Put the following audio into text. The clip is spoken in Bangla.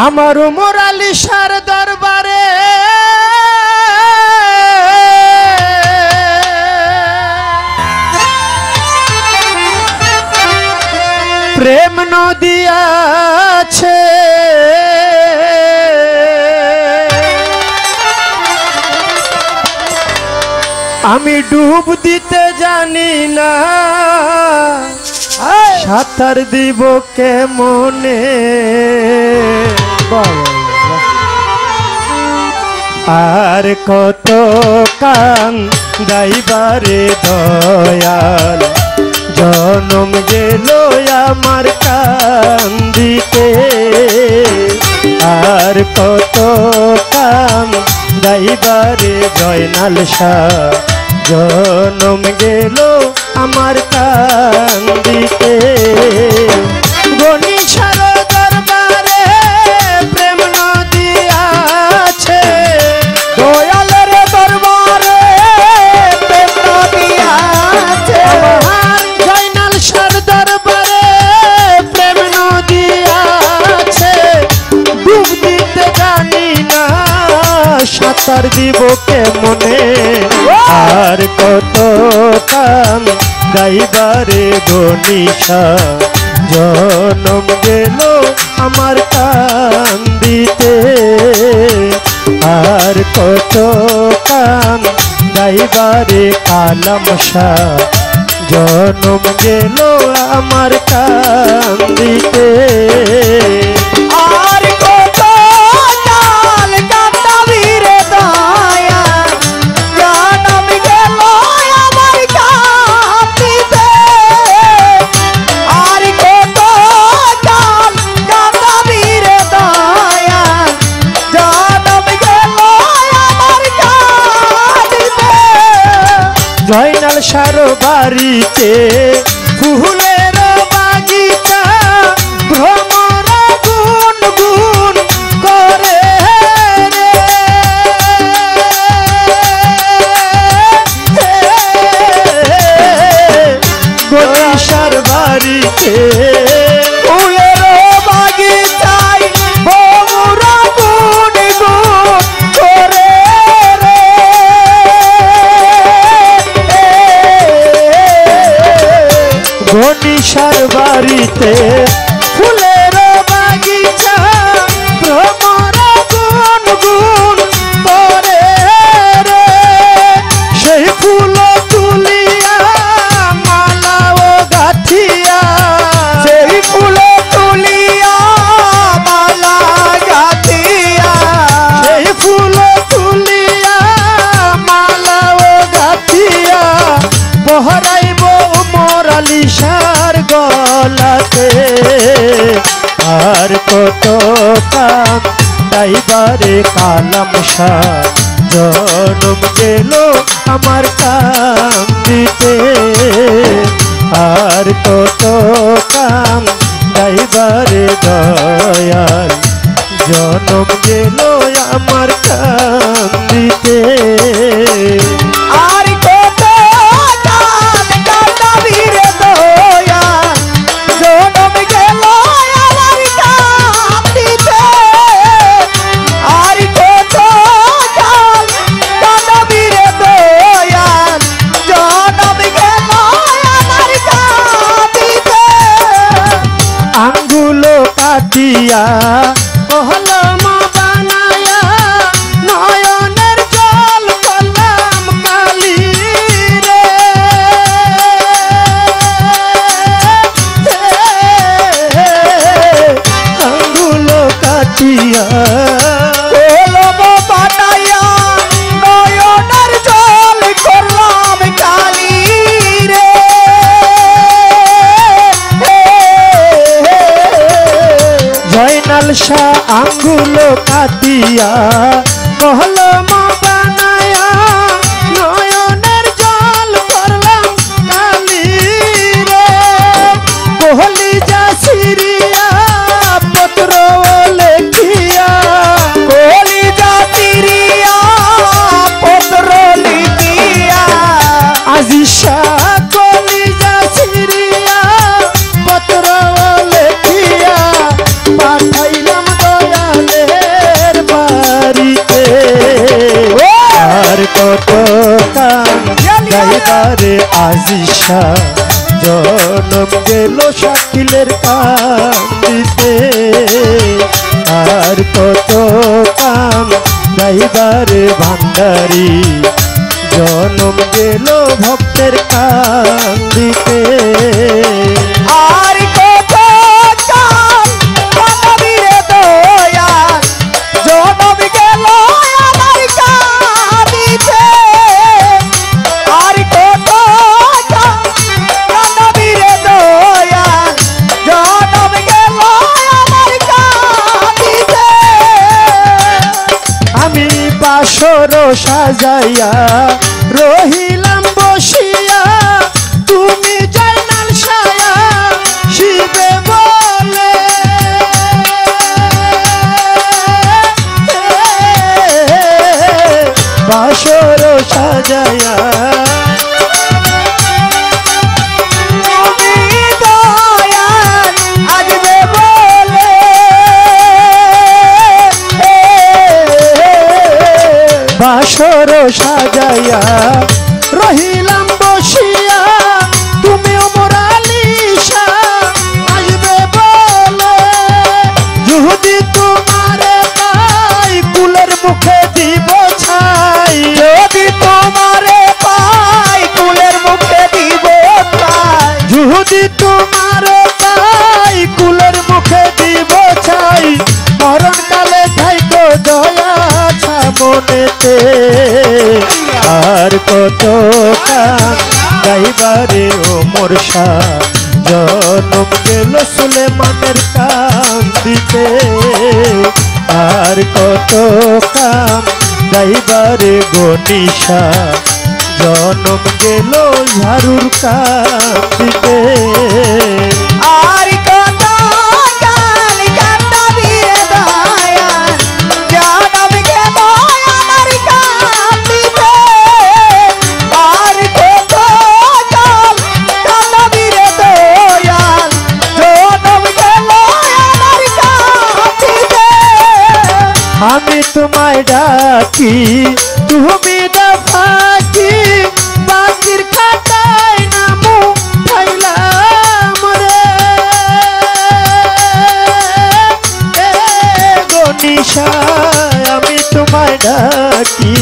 আমার মোরালিশার দরবারে প্রেম নদী আছে, আমি ডুব দিতে জানি না, সাঁতার দিব কেমনে। আর কত কান দাইবারে দয়াল, জনম গেল আমার কান্দিতে। আর কত কান দাইবারে জয়নাল শাহ, জনম গেল আমার কান্দিতে। গণিসার দরবারে প্রেম নদী আছে, দয়ালের দরবারে প্রেম নদী আছে। আমার জয়নাল শাহর দরবারে প্রেম নদী আছে, ডুব দিতে জানি না, সাঁতার দিব কেমনে। আর কত কান গাইবারে গণিসা, জনম গেল আমার কান্দিতে। আর কত কান গাইবারে কালাম শাহ, জনম গেল আমার কান্দিতে। আর কত কাল কাঁদাবি রে দয়া, জনম গেল আমার কান্দিতে। আর কত কাল কাঁদাবি রে দয়া, জনম গেল আমার কান্দিতে। জয়নাল শাহর বাড়িতে ফুলের বাগিচা, ভ্রমর গুন গুন করে রে। গণিসার বাড়িতে ফুলের বাগিচায় ভ্রমর গুন গুন করে রে। গণিসার বাড়িতে ফুলের বাগিচা, ভ্রমর গুন গুন করে রে। সেই ফুল তুলিয়া মালাও গাথিয়া, সেই ফুল তুলিয়া মালা গাথিয়া, সেই ফুল তুলিয়া মালাও গাথিয়া, বহরাইব মোরালিশার গলাতে। আর কত কান দাইবারে কালাম শাহ, জনম গেল আমার কান্দিতে। আর কত কান দাইবারে দয়াল, জনম গেল আমার কান্দিতে। আর কত কাল কাঁদাবি রে দয়া, জনম গেল আমার কান্দিতে। আর কত কাল কাঁদাবি রে দয়া, জনম গেল আমার কান্দিতে। আঙ্গুলো কাটিয়া কলম বানায়া, নয়নের জল কলম কালি রে। আঙ্গুলো কাটিয়া কলম বানাইয়া, নয়নের জল করলাম কালি রে। জয়নাল শাহ আঙ্গুলো কাটিয়া কলম বানায়া, নয়নের জল করলাম কালি রে। কোহলি যা সিরিয়া পত্র লেখিয়া, কলিজা তিরিয়া পত্র লিখিয়া, আজি শাহ কলিজা সিরিয়া পত্র লেখিয়া, পাঠাইলাম দয়া নিশা জনম গেল শাকিলের কান্দিতে আর কত কাম গাইবার ভান্ডারি জনম গেল ভক্তের কান্দিতে আর কত কাল কান্দিরে দয়াল জনম গেল আমার কাঁদিতে আর কত কাল কান্দিরে দয়াল জনম গেল আমার কাঁদিতে আমি বাসর সাজাইয়া রহিলাম বসিয়া তুমি জয়নাল সায়া শিবে বলে বাসর সাজাইয়া তুমি দয়াল আসবে বলে বাসর সাজাইয়া রহিলাম বসিয়া তুমি মোরালিশা আসবে বলে যদি তোমারে পাই কুলের মুখে দিব ছাই যদি তোমারে পাই কুলের মুখে দিব তাই যদি তোমারে পাই কুলের মুখে দিব ছাই মরণকালে থাইকো দয়া মনেতে আর কত কান গাইবারে ও মোরশা জনম গেল সুলেমানের কান্দিতে আর কত কান গাইবারে গনিশা জনম গেল ঝাড়ুর কান্দিতে আর কত গান কান্দাবিরে দয়াল জনম গেল আমার কাঁদিতে আর কত গান কান্দাবিরে দয়াল জনম গেল আমার কাঁদিতে আমি তোমায় ডাকি তুমি ফাঁকি বাকির খাতায় নামু ফাইলাম রে গনিশা আমি তোমায় ডাকি